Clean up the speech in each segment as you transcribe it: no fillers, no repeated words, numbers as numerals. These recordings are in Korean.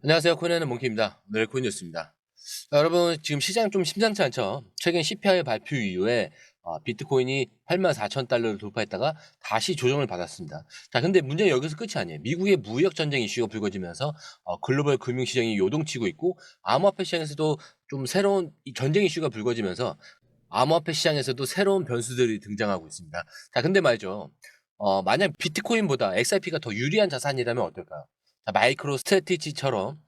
안녕하세요. 코인하는 몽키입니다. 오늘 코인 뉴스입니다. 자, 여러분 지금 시장 좀 심상치 않죠? 최근 CPI 발표 이후에 비트코인이 84,000달러를 돌파했다가 다시 조정을 받았습니다. 자, 근데 문제는 여기서 끝이 아니에요. 미국의 무역 전쟁 이슈가 불거지면서 글로벌 금융 시장이 요동치고 있고 암호화폐 시장에서도 좀 새로운 전쟁 이슈가 불거지면서 암호화폐 시장에서도 새로운 변수들이 등장하고 있습니다. 자, 근데 말이죠. 만약 비트코인보다 XRP가 더 유리한 자산이라면 어떨까요? 자, 마이크로 스트래티지처럼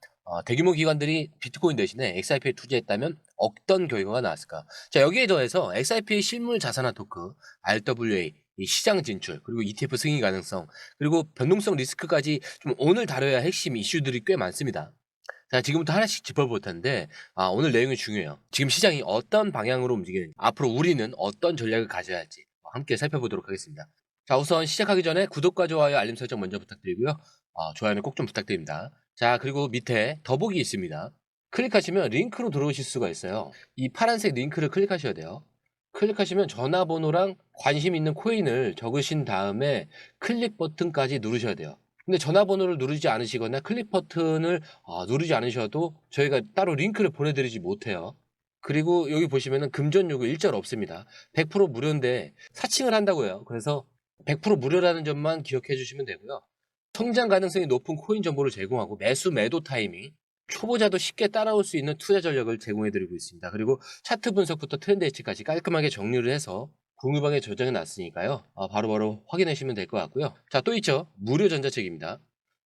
대규모 기관들이 비트코인 대신에 XRP에 투자했다면 어떤 결과가 나왔을까? 자, 여기에 더해서 XRP의 실물 자산화 토크, RWA, 이 시장 진출, 그리고 ETF 승인 가능성, 그리고 변동성 리스크까지 좀 오늘 다뤄야 할 핵심 이슈들이 꽤 많습니다. 자, 지금부터 하나씩 짚어볼 텐데, 오늘 내용이 중요해요. 지금 시장이 어떤 방향으로 움직이는지, 앞으로 우리는 어떤 전략을 가져야 할지 함께 살펴보도록 하겠습니다. 자, 우선 시작하기 전에 구독과 좋아요, 알림 설정 먼저 부탁드리고요. 좋아요는 꼭 좀 부탁드립니다. 자, 그리고 밑에 더보기 있습니다. 클릭하시면 링크로 들어오실 수가 있어요. 이 파란색 링크를 클릭하셔야 돼요. 클릭하시면 전화번호랑 관심 있는 코인을 적으신 다음에 클릭 버튼까지 누르셔야 돼요. 근데 전화번호를 누르지 않으시거나 클릭 버튼을 누르지 않으셔도 저희가 따로 링크를 보내드리지 못해요. 그리고 여기 보시면은 금전 요구 일절 없습니다. 100% 무료인데 사칭을 한다고 해요. 그래서 100% 무료라는 점만 기억해 주시면 되고요. 성장 가능성이 높은 코인 정보를 제공하고 매수 매도 타이밍, 초보자도 쉽게 따라올 수 있는 투자 전략을 제공해 드리고 있습니다. 그리고 차트 분석부터 트렌드 예측까지 깔끔하게 정리를 해서 공유방에 저장해 놨으니까요. 바로바로 확인하시면 될 것 같고요. 자, 또 있죠. 무료 전자책입니다.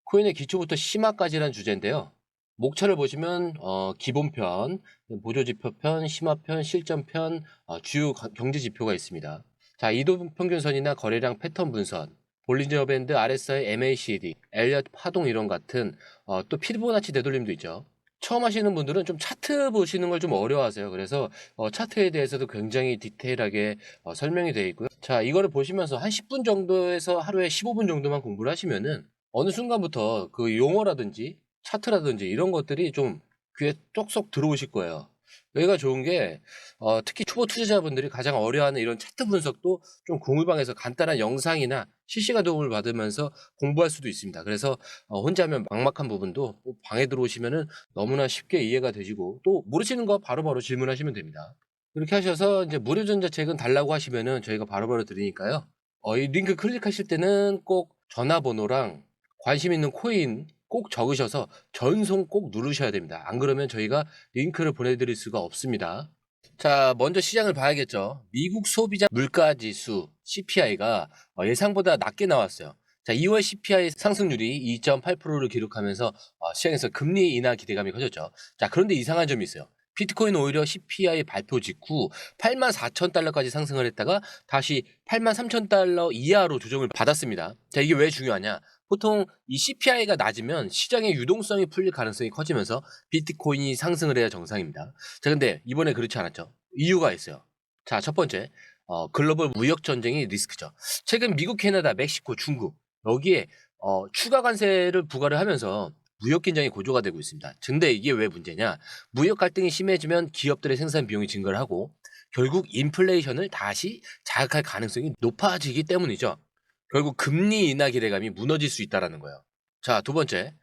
코인의 기초부터 심화까지라는 주제인데요. 목차를 보시면 기본편, 보조지표편, 심화편, 실전편, 주요 경제지표가 있습니다. 자, 이동평균선이나 거래량 패턴 분선, 볼린저 밴드, RSI, MACD, 엘리엇 파동 이론 같은 또 피보나치 되돌림도 있죠. 처음 하시는 분들은 좀 차트 보시는 걸 좀 어려워하세요. 그래서 차트에 대해서도 굉장히 디테일하게 설명이 되어 있고요. 자, 이거를 보시면서 한 10분 정도에서 하루에 15분 정도만 공부를 하시면은 어느 순간부터 그 용어라든지 차트라든지 이런 것들이 좀 귀에 쏙쏙 들어오실 거예요. 여기가 좋은 게 특히 초보 투자자분들이 가장 어려워하는 이런 차트 분석도 좀 공유방에서 간단한 영상이나 실시간 도움을 받으면서 공부할 수도 있습니다. 그래서 혼자 하면 막막한 부분도 방에 들어오시면은 너무나 쉽게 이해가 되시고 또 모르시는 거 바로바로 질문하시면 됩니다. 이렇게 하셔서 이제 무료 전자책은 달라고 하시면은 저희가 바로바로 드리니까요. 이 링크 클릭하실 때는 꼭 전화번호랑 관심 있는 코인 꼭 적으셔서 전송 꼭 누르셔야 됩니다. 안 그러면 저희가 링크를 보내드릴 수가 없습니다. 자, 먼저 시장을 봐야겠죠. 미국 소비자 물가지수 CPI가 예상보다 낮게 나왔어요. 자, 2월 CPI 상승률이 2.8%를 기록하면서 시장에서 금리 인하 기대감이 커졌죠. 자, 그런데 이상한 점이 있어요. 비트코인은 오히려 CPI 발표 직후 84,000달러까지 상승을 했다가 다시 83,000달러 이하로 조정을 받았습니다. 자, 이게 왜 중요하냐? 보통 이 CPI가 낮으면 시장의 유동성이 풀릴 가능성이 커지면서 비트코인이 상승을 해야 정상입니다. 자, 근데 이번에 그렇지 않았죠. 이유가 있어요. 자, 첫 번째, 글로벌 무역 전쟁이 리스크죠. 최근 미국, 캐나다, 멕시코, 중국 여기에 추가 관세를 부과를 하면서 무역 긴장이 고조가 되고 있습니다. 근데 이게 왜 문제냐? 무역 갈등이 심해지면 기업들의 생산 비용이 증가를 하고 결국 인플레이션을 다시 자극할 가능성이 높아지기 때문이죠. 결국 금리 인하 기대감이 무너질 수 있다라는 거예요. 자, 두 번째,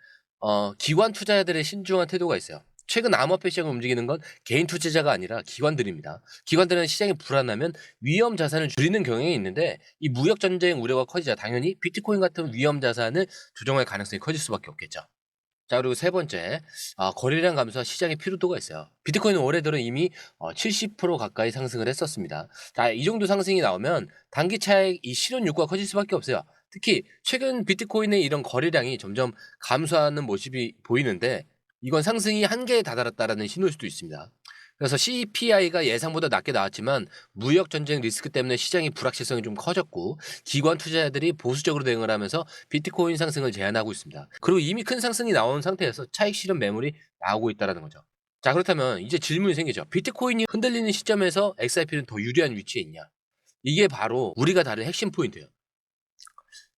기관 투자자들의 신중한 태도가 있어요. 최근 암호화폐 시장을 움직이는 건 개인 투자자가 아니라 기관들입니다. 기관들은 시장이 불안하면 위험 자산을 줄이는 경향이 있는데 이 무역 전쟁 우려가 커지자 당연히 비트코인 같은 위험 자산을 조정할 가능성이 커질 수밖에 없겠죠. 자, 그리고 세 번째, 거래량 감소와 시장의 피로도가 있어요. 비트코인은 올해 들어 이미 70% 가까이 상승을 했었습니다. 자, 이 정도 상승이 나오면 단기 차익 이 실현 욕구가 커질 수밖에 없어요. 특히 최근 비트코인의 이런 거래량이 점점 감소하는 모습이 보이는데 이건 상승이 한계에 다다랐다라는 신호일 수도 있습니다. 그래서 CPI가 예상보다 낮게 나왔지만 무역 전쟁 리스크 때문에 시장의 불확실성이 좀 커졌고 기관 투자자들이 보수적으로 대응을 하면서 비트코인 상승을 제한하고 있습니다. 그리고 이미 큰 상승이 나온 상태에서 차익 실현 매물이 나오고 있다는 거죠. 자, 그렇다면 이제 질문이 생기죠. 비트코인이 흔들리는 시점에서 XRP는 더 유리한 위치에 있냐? 이게 바로 우리가 다른 핵심 포인트예요.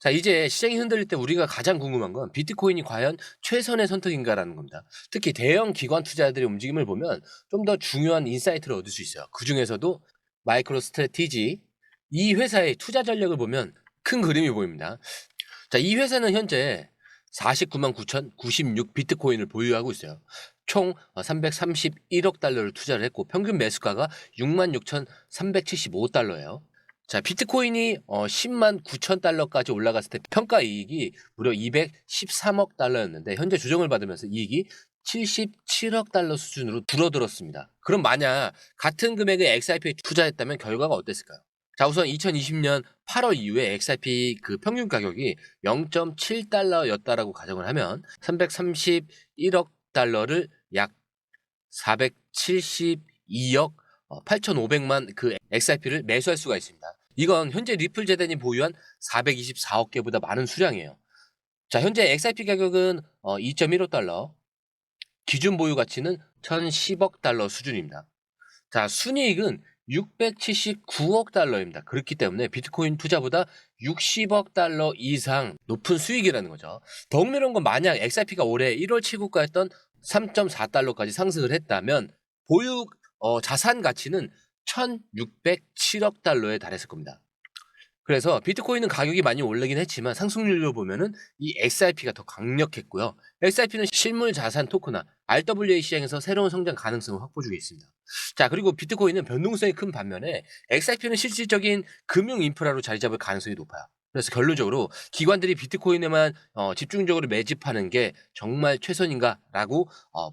자, 이제 시장이 흔들릴 때 우리가 가장 궁금한 건 비트코인이 과연 최선의 선택인가라는 겁니다. 특히 대형 기관 투자자들의 움직임을 보면 좀 더 중요한 인사이트를 얻을 수 있어요. 그 중에서도 마이크로 스트래티지 이 회사의 투자 전략을 보면 큰 그림이 보입니다. 자, 이 회사는 현재 49만 9,096 비트코인을 보유하고 있어요. 총 331억 달러를 투자를 했고 평균 매수가가 66,375달러예요. 자, 비트코인이 10만 9천 달러까지 올라갔을 때 평가 이익이 무려 213억 달러였는데 현재 조정을 받으면서 이익이 77억 달러 수준으로 줄어들었습니다. 그럼 만약 같은 금액의 XRP에 투자했다면 결과가 어땠을까요? 자, 우선 2020년 8월 이후에 XRP 그 평균 가격이 0.7달러였다라고 가정을 하면 331억 달러를 약 472억 8,500만 그 XRP를 매수할 수가 있습니다. 이건 현재 리플 재단이 보유한 424억 개보다 많은 수량이에요. 자, 현재 XRP 가격은 2.15달러, 기준 보유 가치는 1,010억 달러 수준입니다. 자, 순이익은 679억 달러입니다. 그렇기 때문에 비트코인 투자보다 60억 달러 이상 높은 수익이라는 거죠. 더 흥미로운 건 만약 XRP가 올해 1월 최고가였던 3.4달러까지 상승을 했다면 보유 자산 가치는 1,607억 달러에 달했을 겁니다. 그래서 비트코인은 가격이 많이 오르긴 했지만 상승률로 보면은 이 XRP가 더 강력했고요. XRP는 실물 자산 토크나 RWA 시장에서 새로운 성장 가능성을 확보 중에 있습니다. 자, 그리고 비트코인은 변동성이 큰 반면에 XRP는 실질적인 금융 인프라로 자리 잡을 가능성이 높아요. 그래서 결론적으로 기관들이 비트코인에만 집중적으로 매집하는 게 정말 최선인가라고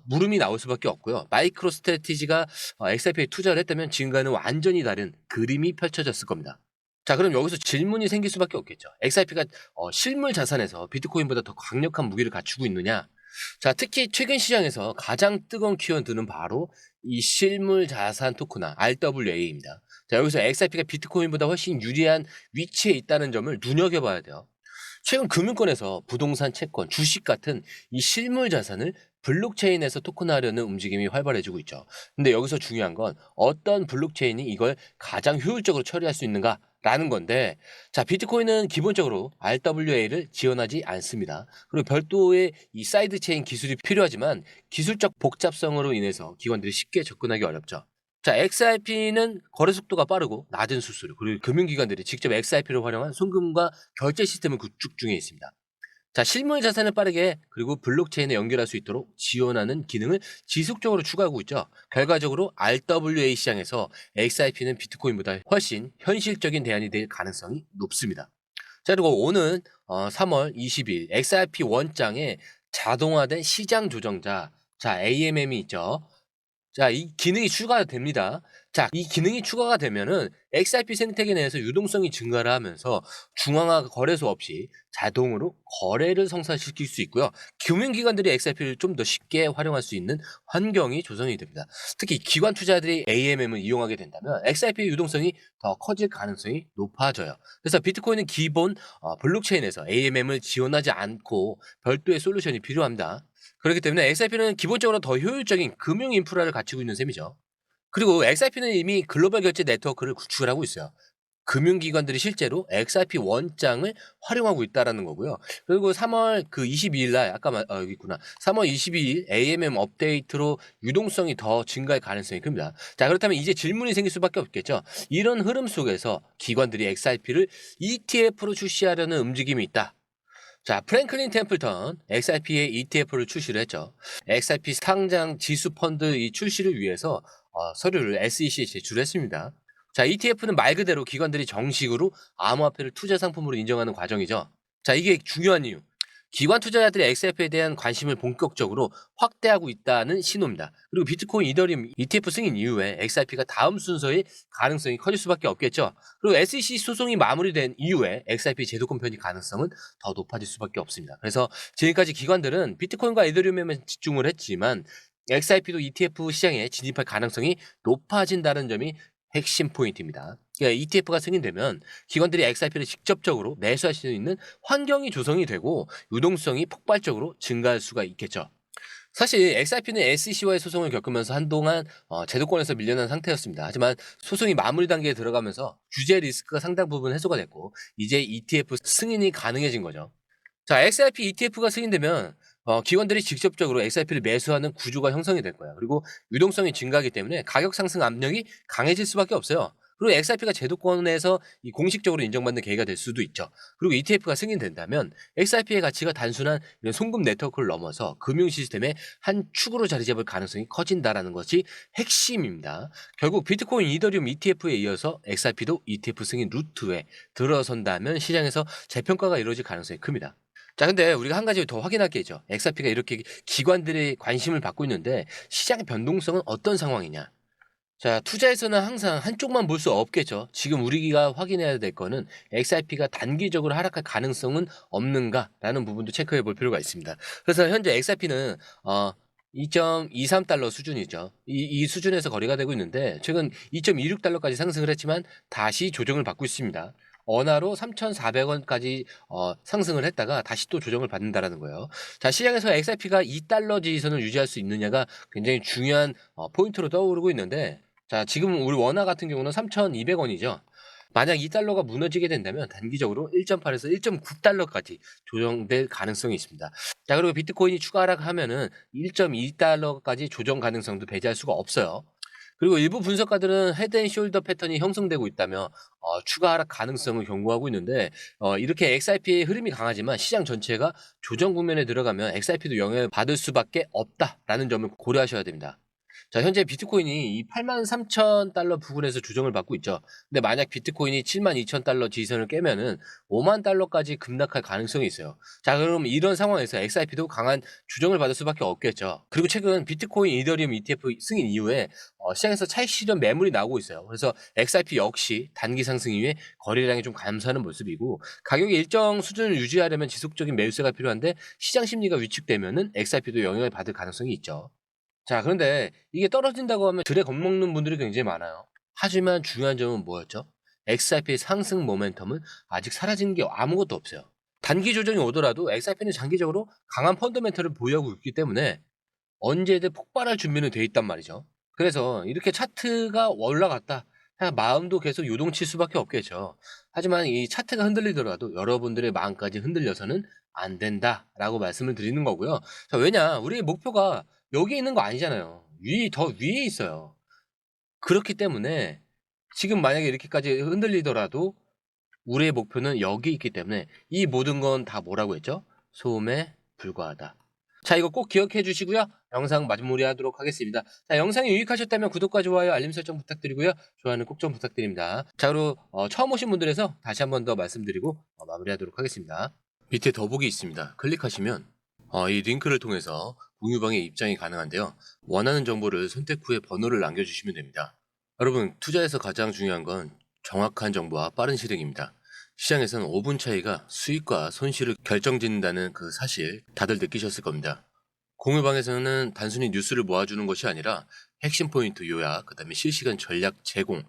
물음이 나올 수밖에 없고요. 마이크로 스트래티지가 XRP에 투자를 했다면 지금과는 완전히 다른 그림이 펼쳐졌을 겁니다. 자, 그럼 여기서 질문이 생길 수밖에 없겠죠. XRP가 실물 자산에서 비트코인보다 더 강력한 무기를 갖추고 있느냐? 자, 특히 최근 시장에서 가장 뜨거운 키워드는 바로 이 실물 자산 토크나 RWA입니다. 자, 여기서 XRP가 비트코인보다 훨씬 유리한 위치에 있다는 점을 눈여겨봐야 돼요. 최근 금융권에서 부동산, 채권, 주식 같은 이 실물 자산을 블록체인에서 토큰화하려는 움직임이 활발해지고 있죠. 근데 여기서 중요한 건 어떤 블록체인이 이걸 가장 효율적으로 처리할 수 있는가라는 건데, 자, 비트코인은 기본적으로 RWA를 지원하지 않습니다. 그리고 별도의 이 사이드체인 기술이 필요하지만 기술적 복잡성으로 인해서 기관들이 쉽게 접근하기 어렵죠. 자, XRP는 거래 속도가 빠르고 낮은 수수료, 그리고 금융기관들이 직접 XRP를 활용한 송금과 결제 시스템을 구축 중에 있습니다. 자, 실물 자산을 빠르게 그리고 블록체인에 연결할 수 있도록 지원하는 기능을 지속적으로 추가하고 있죠. 결과적으로 RWA 시장에서 XRP는 비트코인보다 훨씬 현실적인 대안이 될 가능성이 높습니다. 자, 그리고 오는 3월 20일 XRP 원장에 자동화된 시장 조정자, 자, AMM이 있죠. 자, 이 기능이 추가됩니다. 자, 이 기능이 추가가 되면은 XRP 생태계 내에서 유동성이 증가를 하면서 중앙화 거래소 없이 자동으로 거래를 성사시킬 수 있고요. 금융기관들이 XRP를 좀 더 쉽게 활용할 수 있는 환경이 조성이 됩니다. 특히 기관 투자자들이 AMM을 이용하게 된다면 XRP의 유동성이 더 커질 가능성이 높아져요. 그래서 비트코인은 기본 블록체인에서 AMM을 지원하지 않고 별도의 솔루션이 필요합니다. 그렇기 때문에 XRP는 기본적으로 더 효율적인 금융 인프라를 갖추고 있는 셈이죠. 그리고 XRP는 이미 글로벌 결제 네트워크를 구축을 하고 있어요. 금융기관들이 실제로 XRP 원장을 활용하고 있다는 거고요. 그리고 3월 그 22일 날, 여기 있구나. 3월 22일 AMM 업데이트로 유동성이 더 증가할 가능성이 큽니다. 자, 그렇다면 이제 질문이 생길 수밖에 없겠죠. 이런 흐름 속에서 기관들이 XRP를 ETF로 출시하려는 움직임이 있다. 자, 프랭클린 템플턴 XRP의 ETF를 출시를 했죠. XRP 상장 지수 펀드 이 출시를 위해서 서류를 SEC에 제출을 했습니다. 자, ETF는 말 그대로 기관들이 정식으로 암호화폐를 투자 상품으로 인정하는 과정이죠. 자, 이게 중요한 이유. 기관 투자자들이 XRP에 대한 관심을 본격적으로 확대하고 있다는 신호입니다. 그리고 비트코인, 이더리움 ETF 승인 이후에 XRP가 다음 순서의 가능성이 커질 수밖에 없겠죠. 그리고 SEC 소송이 마무리된 이후에 XRP 제도권 편입 가능성은 더 높아질 수밖에 없습니다. 그래서 지금까지 기관들은 비트코인과 이더리움에만 집중을 했지만 XRP도 ETF 시장에 진입할 가능성이 높아진다는 점이 핵심 포인트입니다. 그러니까 ETF가 승인되면 기관들이 XRP를 직접적으로 매수할 수 있는 환경이 조성이 되고 유동성이 폭발적으로 증가할 수가 있겠죠. 사실 XRP는 SEC와의 소송을 겪으면서 한동안 제도권에서 밀려난 상태였습니다. 하지만 소송이 마무리 단계에 들어가면서 규제 리스크가 상당 부분 해소가 됐고 이제 ETF 승인이 가능해진 거죠. 자, XRP ETF가 승인되면 기관들이 직접적으로 XRP를 매수하는 구조가 형성이 될 거예요. 그리고 유동성이 증가하기 때문에 가격 상승 압력이 강해질 수밖에 없어요. 그리고 XRP가 제도권에서 이 공식적으로 인정받는 계기가 될 수도 있죠. 그리고 ETF가 승인된다면 XRP의 가치가 단순한 이런 송금 네트워크를 넘어서 금융 시스템의 한 축으로 자리 잡을 가능성이 커진다라는 것이 핵심입니다. 결국 비트코인, 이더리움 ETF에 이어서 XRP도 ETF 승인 루트에 들어선다면 시장에서 재평가가 이루어질 가능성이 큽니다. 자, 근데 우리가 한 가지 더 확인할 게 있죠. XRP가 이렇게 기관들의 관심을 받고 있는데 시장의 변동성은 어떤 상황이냐? 자, 투자에서는 항상 한쪽만 볼 수 없겠죠. 지금 우리가 확인해야 될 거는 XRP가 단기적으로 하락할 가능성은 없는가라는 부분도 체크해 볼 필요가 있습니다. 그래서 현재 XRP는 2.23달러 수준이죠. 이 수준에서 거래가 되고 있는데 최근 2.26달러까지 상승을 했지만 다시 조정을 받고 있습니다. 원화로 3,400원까지 상승을 했다가 다시 또 조정을 받는다라는 거예요. 자, 시장에서 XRP가 2달러 지지선을 유지할 수 있느냐가 굉장히 중요한 포인트로 떠오르고 있는데, 자, 지금 우리 원화 같은 경우는 3,200원이죠. 만약 2달러가 무너지게 된다면 단기적으로 1.8에서 1.9달러까지 조정될 가능성이 있습니다. 자, 그리고 비트코인이 추가 하락하면은 1.2달러까지 조정 가능성도 배제할 수가 없어요. 그리고 일부 분석가들은 헤드앤숄더 패턴이 형성되고 있다며 추가 하락 가능성을 경고하고 있는데, 이렇게 XRP의 흐름이 강하지만 시장 전체가 조정 국면에 들어가면 XRP도 영향을 받을 수밖에 없다라는 점을 고려하셔야 됩니다. 자, 현재 비트코인이 이 83,000달러 부근에서 조정을 받고 있죠. 근데 만약 비트코인이 72,000달러 지지선을 깨면은 50,000달러까지 급락할 가능성이 있어요. 자, 그럼 이런 상황에서 XRP도 강한 조정을 받을 수밖에 없겠죠. 그리고 최근 비트코인, 이더리움 ETF 승인 이후에 시장에서 차익 실현 매물이 나오고 있어요. 그래서 XRP 역시 단기 상승 이후에 거래량이 좀 감소하는 모습이고, 가격이 일정 수준을 유지하려면 지속적인 매수세가 필요한데 시장 심리가 위축되면은 XRP도 영향을 받을 가능성이 있죠. 자, 그런데 이게 떨어진다고 하면 들에 겁먹는 분들이 굉장히 많아요. 하지만 중요한 점은 뭐였죠? XRP의 상승 모멘텀은 아직 사라진 게 아무것도 없어요. 단기 조정이 오더라도 XRP는 장기적으로 강한 펀더멘털을 보유하고 있기 때문에 언제든 폭발할 준비는 돼 있단 말이죠. 그래서 이렇게 차트가 올라갔다, 그냥 마음도 계속 요동칠 수밖에 없겠죠. 하지만 이 차트가 흔들리더라도 여러분들의 마음까지 흔들려서는 안 된다라고 말씀을 드리는 거고요. 자, 왜냐, 우리의 목표가 여기 있는 거 아니잖아요. 더 위에 있어요. 그렇기 때문에 지금 만약에 이렇게까지 흔들리더라도 우리의 목표는 여기 있기 때문에 이 모든 건 다 뭐라고 했죠? 소음에 불과하다. 자, 이거 꼭 기억해 주시고요. 영상 마무리하도록 하겠습니다. 자, 영상이 유익하셨다면 구독과 좋아요, 알림 설정 부탁드리고요. 좋아요는 꼭 좀 부탁드립니다. 자, 그리고 처음 오신 분들에서 다시 한 번 더 말씀드리고 마무리하도록 하겠습니다. 밑에 더보기 있습니다. 클릭하시면 이 링크를 통해서 공유방에 입장이 가능한데요. 원하는 정보를 선택 후에 번호를 남겨주시면 됩니다. 여러분, 투자에서 가장 중요한 건 정확한 정보와 빠른 실행입니다. 시장에서는 5분 차이가 수익과 손실을 결정짓는다는 그 사실 다들 느끼셨을 겁니다. 공유방에서는 단순히 뉴스를 모아주는 것이 아니라 핵심 포인트 요약, 그 다음에 실시간 전략 제공,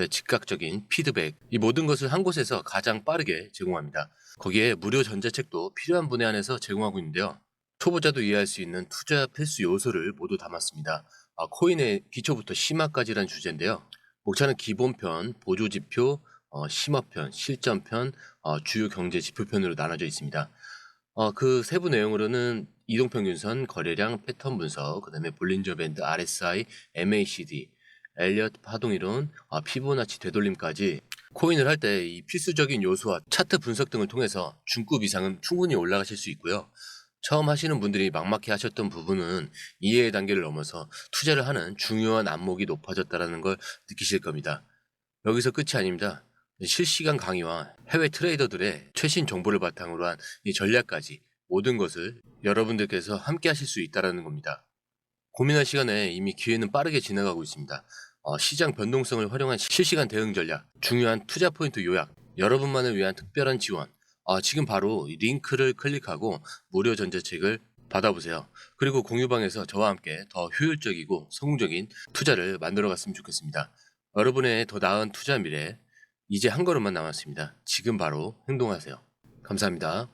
즉각적인 피드백, 이 모든 것을 한 곳에서 가장 빠르게 제공합니다. 거기에 무료 전자책도 필요한 분에 한해서 제공하고 있는데요. 초보자도 이해할 수 있는 투자 필수 요소를 모두 담았습니다. 코인의 기초부터 심화까지란 주제인데요. 목차는 기본편, 보조지표, 심화편, 실전편, 주요 경제 지표편으로 나눠져 있습니다. 그 세부 내용으로는 이동평균선, 거래량, 패턴 분석, 그 다음에 볼린저 밴드, RSI, MACD, 엘리엇 파동이론, 피보나치 되돌림까지 코인을 할 때 이 필수적인 요소와 차트 분석 등을 통해서 중급 이상은 충분히 올라가실 수 있고요. 처음 하시는 분들이 막막해 하셨던 부분은 이해의 단계를 넘어서 투자를 하는 중요한 안목이 높아졌다는 걸 느끼실 겁니다. 여기서 끝이 아닙니다. 실시간 강의와 해외 트레이더들의 최신 정보를 바탕으로 한 이 전략까지 모든 것을 여러분들께서 함께 하실 수 있다는 겁니다. 고민할 시간에 이미 기회는 빠르게 지나가고 있습니다. 시장 변동성을 활용한 실시간 대응 전략, 중요한 투자 포인트 요약, 여러분만을 위한 특별한 지원, 지금 바로 이 링크를 클릭하고 무료 전자책을 받아보세요. 그리고 공유방에서 저와 함께 더 효율적이고 성공적인 투자를 만들어 갔으면 좋겠습니다. 여러분의 더 나은 투자 미래, 이제 한 걸음만 남았습니다. 지금 바로 행동하세요. 감사합니다.